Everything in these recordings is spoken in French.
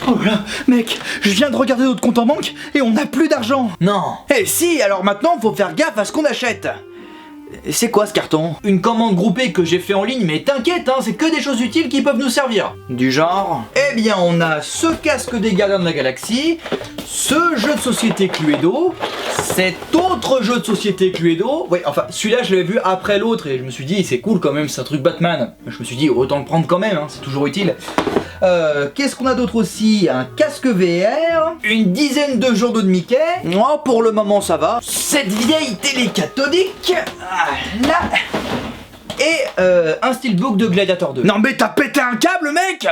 Oh là, mec, je viens de regarder notre compte en banque et on n'a plus d'argent. Non. Eh si, alors maintenant faut faire gaffe à ce qu'on achète. C'est quoi ce carton? Une commande groupée que j'ai fait en ligne, mais t'inquiète, hein, c'est que des choses utiles qui peuvent nous servir. Du genre? Eh bien, on a ce casque des Gardiens de la Galaxie, ce jeu de société Cluedo, cet autre jeu de société Cluedo. Ouais, enfin, celui-là, je l'avais vu après l'autre et je me suis dit, c'est cool quand même, c'est un truc Batman. Je me suis dit, autant le prendre quand même, hein, c'est toujours utile. Qu'est-ce qu'on a d'autre aussi? Un casque VR, une dizaine de journaux de Mickey. Oh, pour le moment ça va. Cette vieille télé cathodique, là, et un steelbook de Gladiator 2. Non mais t'as pété un câble, mec!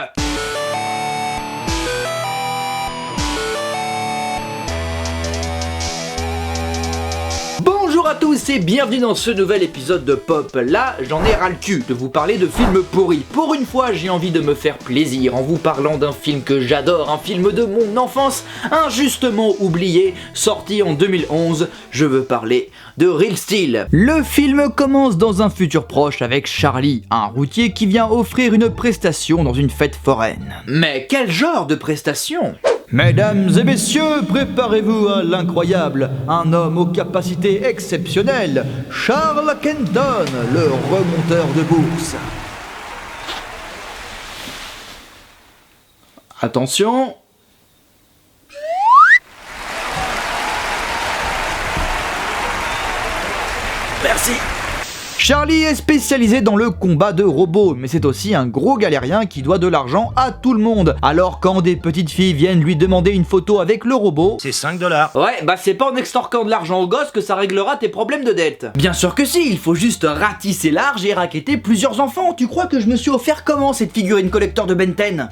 Bonjour à tous et bienvenue dans ce nouvel épisode de Pop. Là, j'en ai ras le cul de vous parler de films pourris. Pour une fois, j'ai envie de me faire plaisir en vous parlant d'un film que j'adore, un film de mon enfance, injustement oublié, sorti en 2011. Je veux parler de Real Steel. Le film commence dans un futur proche avec Charlie, un routier qui vient offrir une prestation dans une fête foraine. Mais quel genre de prestation ? Mesdames et messieurs, préparez-vous à l'incroyable, un homme aux capacités exceptionnelles, Charles Kenton, le remonteur de bourse. Attention. Merci. Charlie est spécialisé dans le combat de robots, mais c'est aussi un gros galérien qui doit de l'argent à tout le monde. Alors quand des petites filles viennent lui demander une photo avec le robot, c'est 5 $. Ouais, bah c'est pas en extorquant de l'argent aux gosses que ça réglera tes problèmes de dette. Bien sûr que si, il faut juste ratisser large et racketter plusieurs enfants. Tu crois que je me suis offert comment cette figurine collector de Ben 10 ?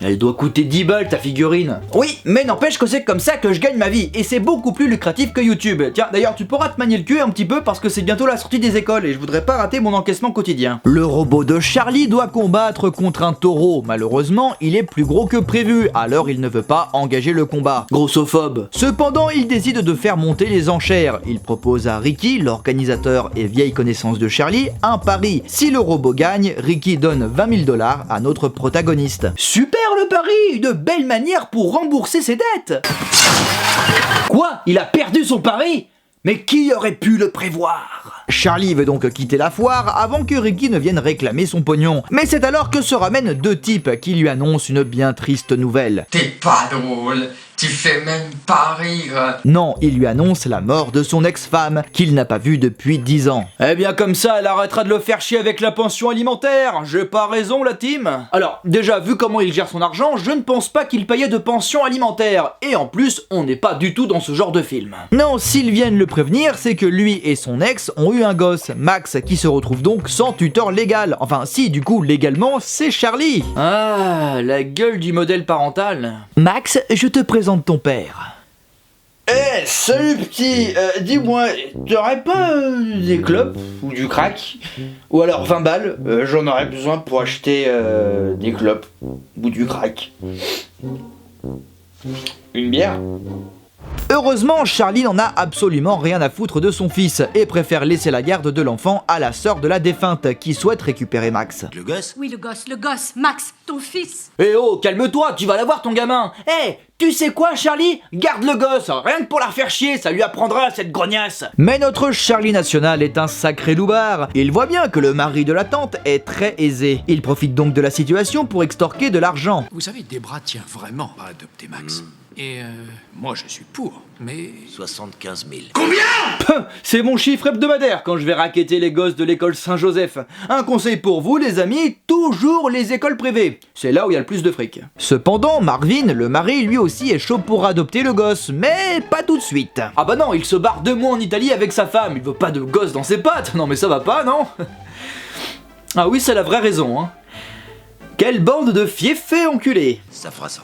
Elle doit coûter 10 balles ta figurine. Oui, mais n'empêche que c'est comme ça que je gagne ma vie, et c'est beaucoup plus lucratif que YouTube. Tiens, d'ailleurs, tu pourras te manier le cul un petit peu parce que c'est bientôt la sortie des écoles et je voudrais pas rater mon encaissement quotidien. Le robot de Charlie doit combattre contre un taureau. Malheureusement, il est plus gros que prévu, alors il ne veut pas engager le combat. Grossophobe. Cependant, il décide de faire monter les enchères. Il propose à Ricky, l'organisateur et vieille connaissance de Charlie, un pari. Si le robot gagne, Ricky donne 20 000 $ à notre protagoniste. Super le pari, une belle manière pour rembourser ses dettes. Quoi? Il a perdu son pari? Mais qui aurait pu le prévoir? Charlie veut donc quitter la foire avant que Ricky ne vienne réclamer son pognon. Mais c'est alors que se ramènent deux types qui lui annoncent une bien triste nouvelle. T'es pas drôle, tu fais même pas rire. Non, il lui annonce la mort de son ex-femme, qu'il n'a pas vue depuis 10 ans. Eh bien comme ça, elle arrêtera de le faire chier avec la pension alimentaire. J'ai pas raison la team? Alors, déjà, vu comment il gère son argent, je ne pense pas qu'il payait de pension alimentaire. Et en plus, on n'est pas du tout dans ce genre de film. Non, s'ils viennent le prévenir, c'est que lui et son ex ont eu un gosse, Max, qui se retrouve donc sans tuteur légal. Enfin si, du coup, légalement, c'est Charlie. Ah, la gueule du modèle parental. Max, je te présente ton père. Eh, salut petit, dis-moi, t'aurais pas des clopes ou du crack? Ou alors 20 balles, j'en aurais besoin pour acheter des clopes ou du crack. Une bière? Heureusement, Charlie n'en a absolument rien à foutre de son fils et préfère laisser la garde de l'enfant à la sœur de la défunte qui souhaite récupérer Max. Le gosse? Oui, le gosse, Max, ton fils. Eh oh, calme-toi, tu vas l'avoir ton gamin. Eh, tu sais quoi Charlie? Garde le gosse, rien que pour la faire chier, ça lui apprendra cette grognasse. Mais notre Charlie national est un sacré loupard. Il voit bien que le mari de la tante est très aisé. Il profite donc de la situation pour extorquer de l'argent. Vous savez, Debra tient vraiment à adopter Max. Et moi je suis pour, mais... 75 000. C'est mon chiffre hebdomadaire quand je vais racketter les gosses de l'école Saint-Joseph. Un conseil pour vous les amis, toujours les écoles privées. C'est là où il y a le plus de fric. Cependant, Marvin, le mari, lui aussi est chaud pour adopter le gosse, mais pas tout de suite. Ah bah non, il se barre 2 mois en Italie avec sa femme, il veut pas de gosse dans ses pattes. Non mais ça va pas, non? Ah oui, c'est la vraie raison, hein. Quelle bande de fiefés enculés. Ça fera ça.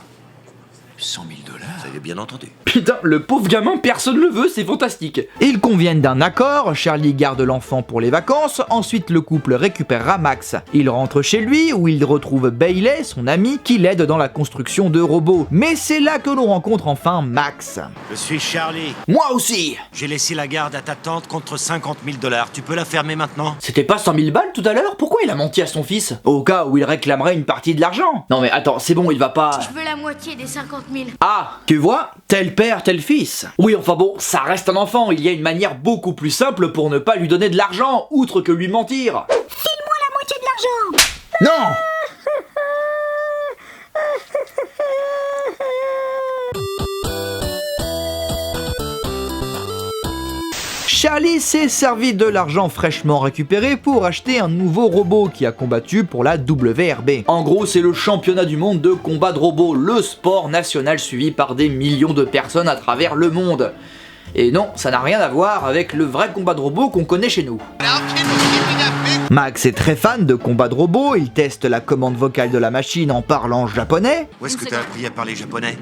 100 000 $. Ça y est bien entendu. Putain, le pauvre gamin, personne le veut, c'est fantastique. Ils conviennent d'un accord, Charlie garde l'enfant pour les vacances, ensuite le couple récupérera Max. Il rentre chez lui où il retrouve Bailey, son ami, qui l'aide dans la construction de robots. Mais c'est là que l'on rencontre enfin Max. Je suis Charlie. Moi aussi. J'ai laissé la garde à ta tante contre 50 000 $. Tu peux la fermer maintenant? C'était pas 100 000 balles tout à l'heure? Pourquoi il a menti à son fils? Au cas où il réclamerait une partie de l'argent. Non mais attends, c'est bon, il va pas... Je veux la moitié des 50 000. Ah, tu vois, tel père, tel fils. Oui, enfin bon, ça reste un enfant, il y a une manière beaucoup plus simple pour ne pas lui donner de l'argent, outre que lui mentir. File-moi la moitié de l'argent. Non! Charlie s'est servi de l'argent fraîchement récupéré pour acheter un nouveau robot qui a combattu pour la WRB. En gros, c'est le championnat du monde de combat de robots, le sport national suivi par des millions de personnes à travers le monde. Et non, ça n'a rien à voir avec le vrai combat de robots qu'on connaît chez nous. Max est très fan de combat de robots, il teste la commande vocale de la machine en parlant japonais. Où est-ce que t'as appris à parler japonais?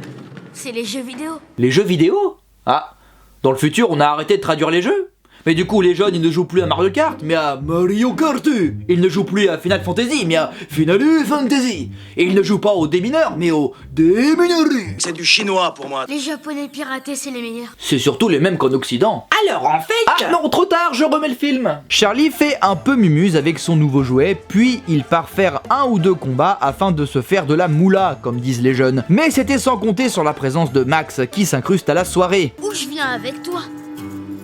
C'est les jeux vidéo. Les jeux vidéo? Ah, dans le futur, on a arrêté de traduire les jeux? Mais du coup, les jeunes, ils ne jouent plus à Mario Kart, mais à Mario Kart. Ils ne jouent plus à Final Fantasy, mais à Final Fantasy. Et ils ne jouent pas au D mineur, mais au D mineur. C'est du chinois pour moi. Les japonais piratés, c'est les meilleurs. C'est surtout les mêmes qu'en Occident. Alors en fait... Ah non, trop tard, je remets le film. Charlie fait un peu mumuse avec son nouveau jouet, puis il part faire 1 ou 2 combats afin de se faire de la moula, comme disent les jeunes. Mais c'était sans compter sur la présence de Max, qui s'incruste à la soirée. Où je viens avec toi?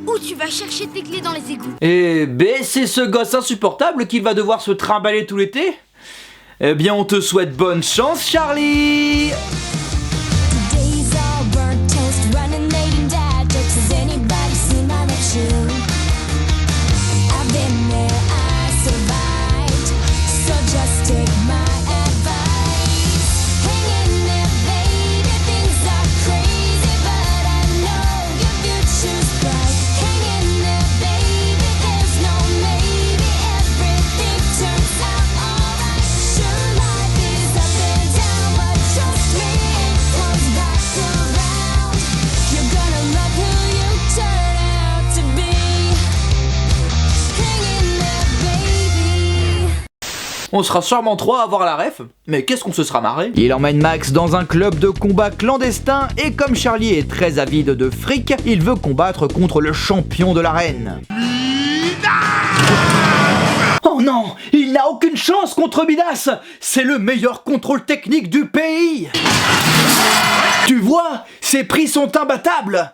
Où tu vas chercher tes clés dans les égouts? Eh ben, c'est ce gosse insupportable qui va devoir se trimballer tout l'été. Eh bien, on te souhaite bonne chance, Charlie! Days all burnt toast, running late and dad jokes. Has anybody seen my lecture? I've been there, I survived. So just take my advice. Hang in there, baby. Things are crazy, but I know your future's bright. Hang in there, baby. There's no maybe. Everything turns out alright. Sure, life is up and down, but trust me, it comes back around. You're gonna love who you turn out to be. Hang in there, baby. On sera sûrement 3 à avoir la ref, mais qu'est-ce qu'on se sera marré? Il emmène Max dans un club de combat clandestin et comme Charlie est très avide de fric, il veut combattre contre le champion de l'arène. Oh non, il n'a aucune chance contre Midas. C'est le meilleur contrôle technique du pays. Tu vois, ses prix sont imbattables.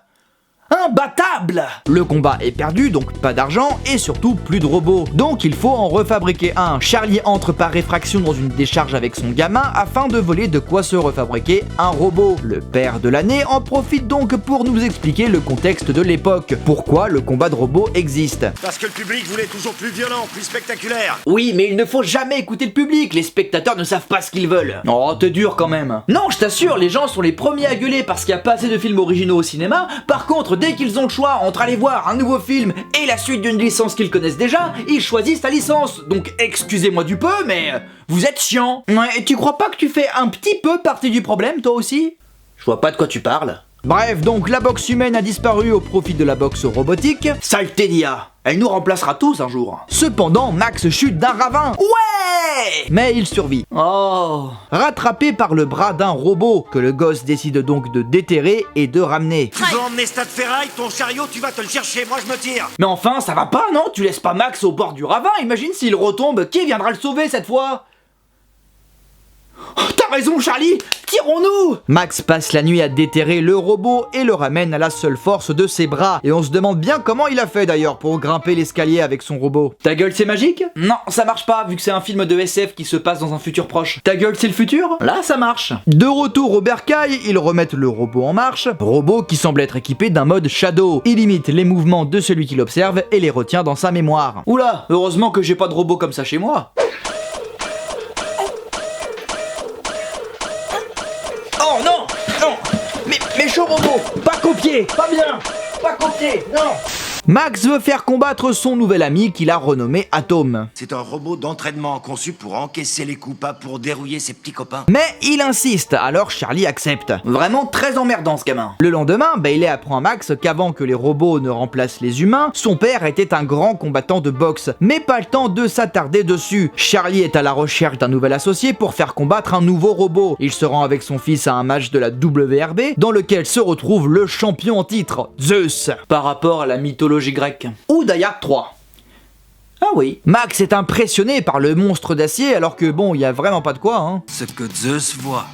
Imbattable! Le combat est perdu, donc pas d'argent et surtout plus de robots. Donc il faut en refabriquer un. Charlie entre par réfraction dans une décharge avec son gamin afin de voler de quoi se refabriquer un robot. Le père de l'année en profite donc pour nous expliquer le contexte de l'époque. Pourquoi le combat de robots existe. Parce que le public voulait toujours plus violent, plus spectaculaire. Oui, mais il ne faut jamais écouter le public, les spectateurs ne savent pas ce qu'ils veulent. Oh, t'es dur quand même. Non, je t'assure, les gens sont les premiers à gueuler parce qu'il n'y a pas assez de films originaux au cinéma. Par contre, dès qu'ils ont le choix entre aller voir un nouveau film et la suite d'une licence qu'ils connaissent déjà, ils choisissent la licence. Donc excusez-moi du peu, mais vous êtes chiant. Ouais, et tu crois pas que tu fais un petit peu partie du problème, toi aussi? Je vois pas de quoi tu parles. Bref, donc la boxe humaine a disparu au profit de la boxe robotique. Saleté d'IA, elle nous remplacera tous un jour. Cependant, Max chute d'un ravin. Ouais! Mais il survit. Oh! Rattrapé par le bras d'un robot, que le gosse décide donc de déterrer et de ramener. Tu veux emmener Stade Ferraille, ton chariot, tu vas te le chercher, moi je me tire. Mais enfin, ça va pas, non? Tu laisses pas Max au bord du ravin, imagine s'il retombe, qui viendra le sauver cette fois? Oh, t'as raison, Charlie! Tirons-nous! Max passe la nuit à déterrer le robot et le ramène à la seule force de ses bras. Et on se demande bien comment il a fait d'ailleurs pour grimper l'escalier avec son robot. Ta gueule, c'est magique? Non, ça marche pas vu que c'est un film de SF qui se passe dans un futur proche. Ta gueule, c'est le futur? Là, ça marche. De retour au bercail, ils remettent le robot en marche. Robot qui semble être équipé d'un mode Shadow. Il imite les mouvements de celui qui l'observe et les retient dans sa mémoire. Oula, heureusement que j'ai pas de robot comme ça chez moi. Oh non! Non! Mais chaud robot! Pas copier! Pas bien! Pas copier! Non! Max veut faire combattre son nouvel ami qu'il a renommé Atom. C'est un robot d'entraînement conçu pour encaisser les coups, pas pour dérouiller ses petits copains. Mais il insiste, alors Charlie accepte. Vraiment très emmerdant ce gamin. Le lendemain, Bailey apprend à Max qu'avant que les robots ne remplacent les humains, son père était un grand combattant de boxe. Mais pas le temps de s'attarder dessus. Charlie est à la recherche d'un nouvel associé pour faire combattre un nouveau robot. Il se rend avec son fils à un match de la WRB dans lequel se retrouve le champion en titre, Zeus, par rapport à la mythologie grecque. Ou d'ailleurs 3. Ah oui. Max est impressionné par le monstre d'acier alors que bon, il y a vraiment pas de quoi, hein. Ce que Zeus voit,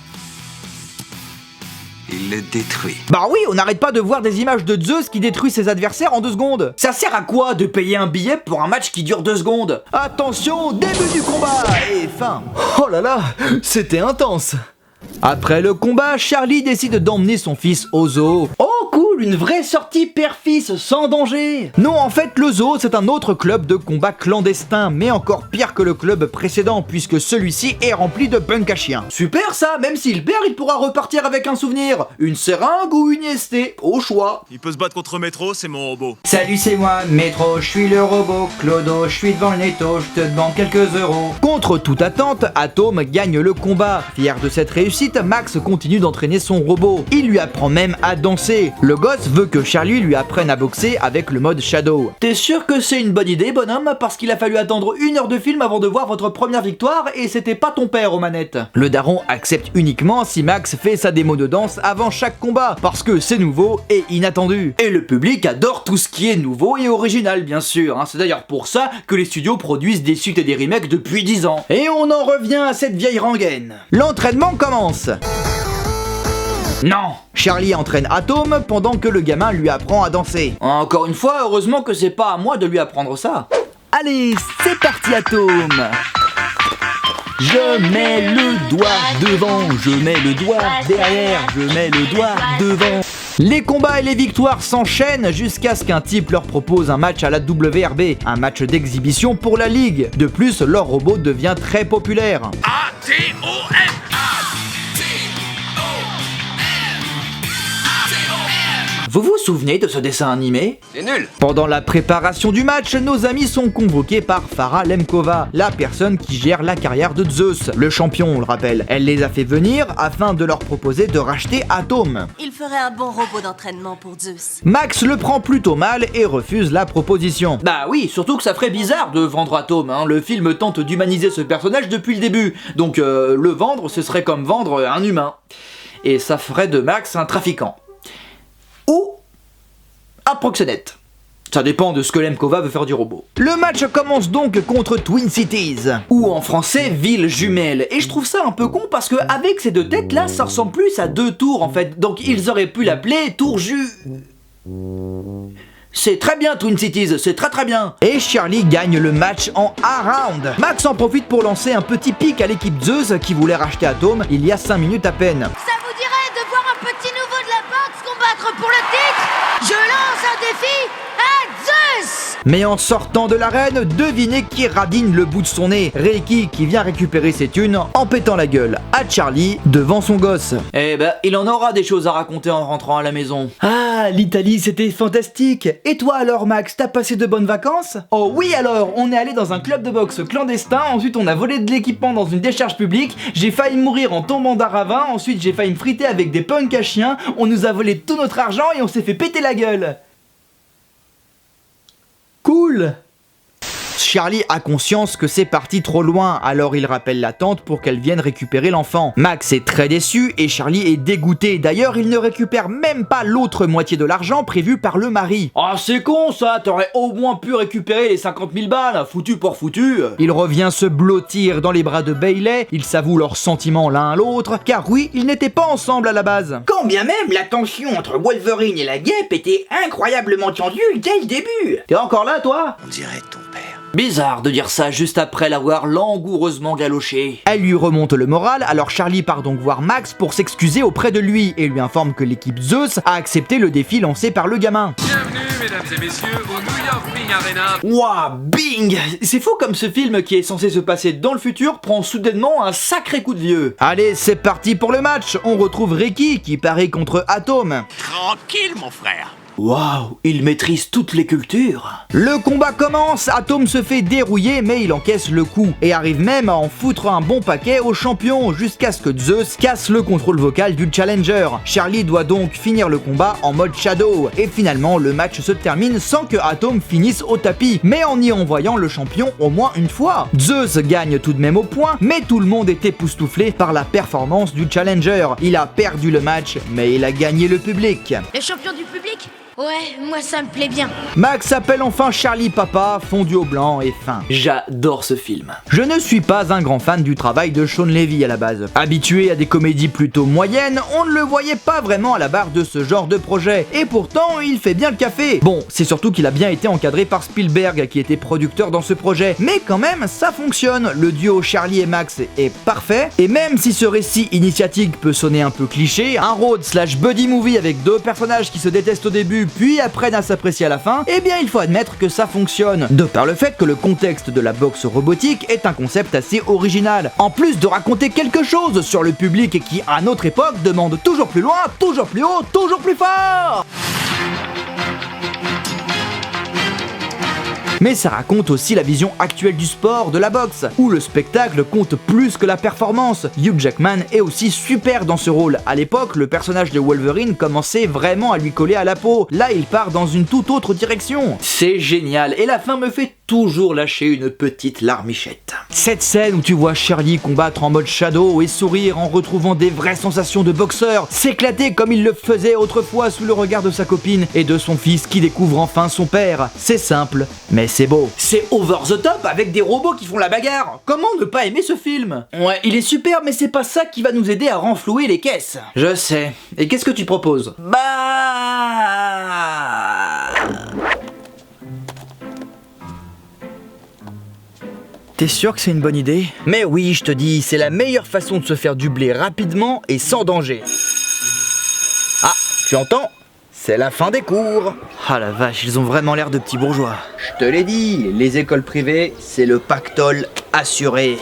il le détruit. Bah oui, on n'arrête pas de voir des images de Zeus qui détruit ses adversaires en 2 secondes. Ça sert à quoi de payer un billet pour un match qui dure 2 secondes? Attention, début du combat et fin. Oh là là, c'était intense. Après le combat, Charlie décide d'emmener son fils au zoo. Oh cool, une vraie sortie père-fils sans danger. Non, en fait, le zoo, c'est un autre club de combat clandestin, mais encore pire que le club précédent, puisque celui-ci est rempli de punk à chiens. Super ça, même s'il perd, il pourra repartir avec un souvenir. Une seringue ou une IST, au choix. Il peut se battre contre Métro, c'est mon robot. Salut, c'est moi, Métro, je suis le robot. Clodo, je suis devant le netto, je te demande quelques euros. Contre toute attente, Atom gagne le combat. Fier de cette réussite, Max continue d'entraîner son robot. Il lui apprend même à danser. Le gosse veut que Charlie lui apprenne à boxer avec le mode Shadow. T'es sûr que c'est une bonne idée, bonhomme? Parce qu'il a fallu attendre 1 heure de film avant de voir votre première victoire et c'était pas ton père aux manettes. Le daron accepte uniquement si Max fait sa démo de danse avant chaque combat, parce que c'est nouveau et inattendu. Et le public adore tout ce qui est nouveau et original, bien sûr. C'est d'ailleurs pour ça que les studios produisent des suites et des remakes depuis 10 ans. Et on en revient à cette vieille rengaine. L'entraînement commence. Non, Charlie entraîne Atom pendant que le gamin lui apprend à danser. Encore une fois, heureusement que c'est pas à moi de lui apprendre ça. Allez, c'est parti Atom. Je mets le doigt devant, je mets le doigt derrière, je mets le doigt devant. Les combats et les victoires s'enchaînent jusqu'à ce qu'un type leur propose un match à la WRB, un match d'exhibition pour la ligue. De plus, leur robot devient très populaire. A-T-O-M. Vous vous souvenez de ce dessin animé? C'est nul. Pendant la préparation du match, nos amis sont convoqués par Farah Lemkova, la personne qui gère la carrière de Zeus, le champion on le rappelle. Elle les a fait venir afin de leur proposer de racheter Atom. Il ferait un bon robot d'entraînement pour Zeus. Max le prend plutôt mal et refuse la proposition. Bah oui, surtout que ça ferait bizarre de vendre Atom, Le film tente d'humaniser ce personnage depuis le début, donc le vendre ce serait comme vendre un humain. Et ça ferait de Max un trafiquant. Ou un proxénète. Ça dépend de ce que Lemkova veut faire du robot. Le match commence donc contre Twin Cities, ou en français ville jumelle. Et je trouve ça un peu con parce que avec ces 2 têtes là, ça ressemble plus à 2 tours en fait. Donc ils auraient pu l'appeler Tour C'est très bien Twin Cities, c'est très bien. Et Charlie gagne le match en A-round. Max en profite pour lancer un petit pic à l'équipe Zeus qui voulait racheter Atom il y a 5 minutes à peine. Ça vous dirait de voir un petit nouveau de la part se combattre pour le titre? Je lance un défi à Zeus! Mais en sortant de l'arène, devinez qui radine le bout de son nez. Reiki qui vient récupérer ses thunes en pétant la gueule à Charlie devant son gosse. Eh ben, il en aura des choses à raconter en rentrant à la maison. Ah, l'Italie c'était fantastique. Et toi alors Max, t'as passé de bonnes vacances? Oh oui alors, on est allé dans un club de boxe clandestin, ensuite on a volé de l'équipement dans une décharge publique, j'ai failli mourir en tombant d'un ravin, ensuite j'ai failli me friter avec des punks à chiens, on nous a volé tout notre argent et on s'est fait péter la gueule. Cool. Charlie a conscience que c'est parti trop loin, alors il rappelle la tante pour qu'elle vienne récupérer l'enfant. Max est très déçu et Charlie est dégoûté. D'ailleurs, il ne récupère même pas l'autre moitié de l'argent prévu par le mari. Ah, c'est con ça, t'aurais au moins pu récupérer les 50 000 balles, foutu pour foutu. Il revient se blottir dans les bras de Bailey, ils s'avouent leurs sentiments l'un à l'autre, car oui, ils n'étaient pas ensemble à la base. Quand bien même la tension entre Wolverine et la guêpe était incroyablement tendue dès le début. T'es encore là, toi? On dirait ton père. Bizarre de dire ça juste après l'avoir langoureusement galoché. Elle lui remonte le moral, alors Charlie part donc voir Max pour s'excuser auprès de lui et lui informe que l'équipe Zeus a accepté le défi lancé par le gamin. Bienvenue, mesdames et messieurs, au New York Bing Arena. Ouah, bing! C'est fou comme ce film qui est censé se passer dans le futur prend soudainement un sacré coup de vieux. Allez, c'est parti pour le match. On retrouve Reiki qui parie contre Atom. Tranquille, mon frère. Waouh, il maîtrise toutes les cultures. Le combat commence, Atom se fait dérouiller mais il encaisse le coup et arrive même à en foutre un bon paquet au champion jusqu'à ce que Zeus casse le contrôle vocal du challenger. Charlie doit donc finir le combat en mode Shadow et finalement le match se termine sans que Atom finisse au tapis mais en y envoyant le champion au moins une fois. Zeus gagne tout de même au point mais tout le monde est époustouflé par la performance du challenger. Il a perdu le match mais il a gagné le public. Le champion du public? Ouais, moi ça me plaît bien. Max appelle enfin Charlie papa, fondu au blanc et fin. J'adore ce film. Je ne suis pas un grand fan du travail de Shawn Levy à la base. Habitué à des comédies plutôt moyennes, on ne le voyait pas vraiment à la barre de ce genre de projet. Et pourtant, il fait bien le café. Bon, c'est surtout qu'il a bien été encadré par Spielberg qui était producteur dans ce projet. Mais quand même, ça fonctionne. Le duo Charlie et Max est parfait. Et même si ce récit initiatique peut sonner un peu cliché, un road / buddy movie avec deux personnages qui se détestent au début puis apprennent à s'apprécier à la fin, eh bien il faut admettre que ça fonctionne, de par le fait que le contexte de la boxe robotique est un concept assez original, en plus de raconter quelque chose sur le public qui à notre époque demande toujours plus loin, toujours plus haut, toujours plus fort. Mais ça raconte aussi la vision actuelle du sport, de la boxe, où le spectacle compte plus que la performance. Hugh Jackman est aussi super dans ce rôle. À l'époque, le personnage de Wolverine commençait vraiment à lui coller à la peau. Là, il part dans une toute autre direction. C'est génial, et la fin me fait toujours lâcher une petite larmichette. Cette scène où tu vois Charlie combattre en mode Shadow et sourire en retrouvant des vraies sensations de boxeur, s'éclater comme il le faisait autrefois sous le regard de sa copine et de son fils qui découvre enfin son père. C'est simple, mais c'est beau. C'est over the top avec des robots qui font la bagarre. Comment ne pas aimer ce film? Ouais, il est super, mais c'est pas ça qui va nous aider à renflouer les caisses. Je sais. Et qu'est-ce que tu proposes? T'es sûr que c'est une bonne idée? Mais oui, je te dis, c'est la meilleure façon de se faire du blé rapidement et sans danger. Ah, tu entends? C'est la fin des cours. Ah la vache, ils ont vraiment l'air de petits bourgeois. Je te l'ai dit, les écoles privées, c'est le pactole assuré.